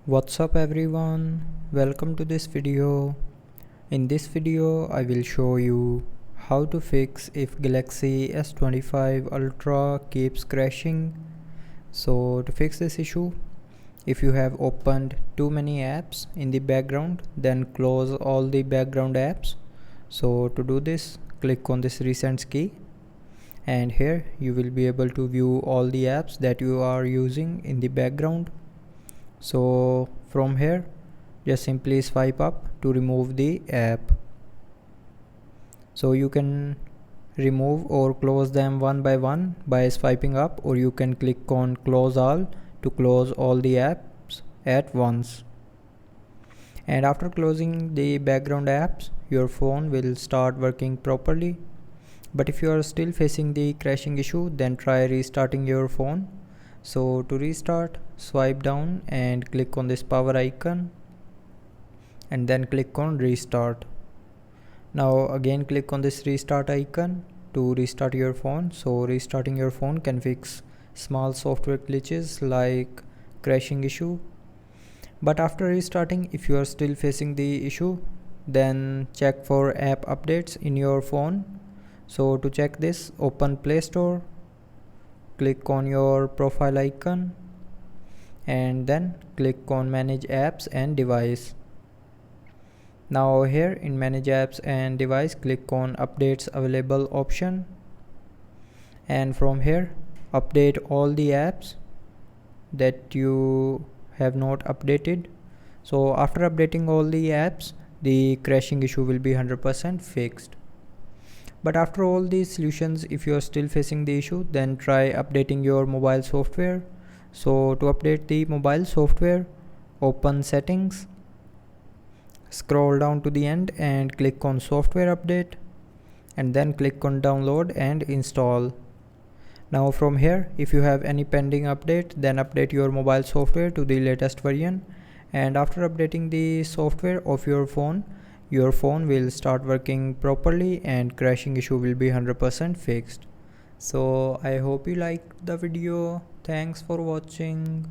What's up everyone, welcome to this video. In this video I will show you how to fix if Galaxy S25 Ultra keeps crashing. So to fix this issue, if you have opened too many apps in the background, then close all the background apps. So to do this, click on this recent key, and here you will be able to view all the apps that you are using in the background. So from here, just simply swipe up to remove the app. So you can remove or close them one by one by swiping up, or you can click on close all to close all the apps at once. And after closing the background apps, your phone will start working properly. But if you are still facing the crashing issue, then try restarting your phone. So to restart, swipe down and click on this power icon, and then click on restart. Now again click on this restart icon to restart your phone. So restarting your phone can fix small software glitches like crashing issue. But after restarting, if you are still facing the issue, then check for app updates in your phone. So to check this, open Play Store, click on your profile icon, and then click on manage apps and device. Now here in manage apps and device, click on updates available option, and from here update all the apps that you have not updated. So after updating all the apps, the crashing issue will be 100% fixed. But after all these solutions, if you are still facing the issue, then try updating your mobile software. So to update the mobile software, open settings, scroll down to the end and click on software update, and then click on download and install. Now from here, if you have any pending update, then update your mobile software to the latest version. And after updating the software of your phone will start working properly and crashing issue will be 100% fixed. So I hope you liked the video. Thanks for watching.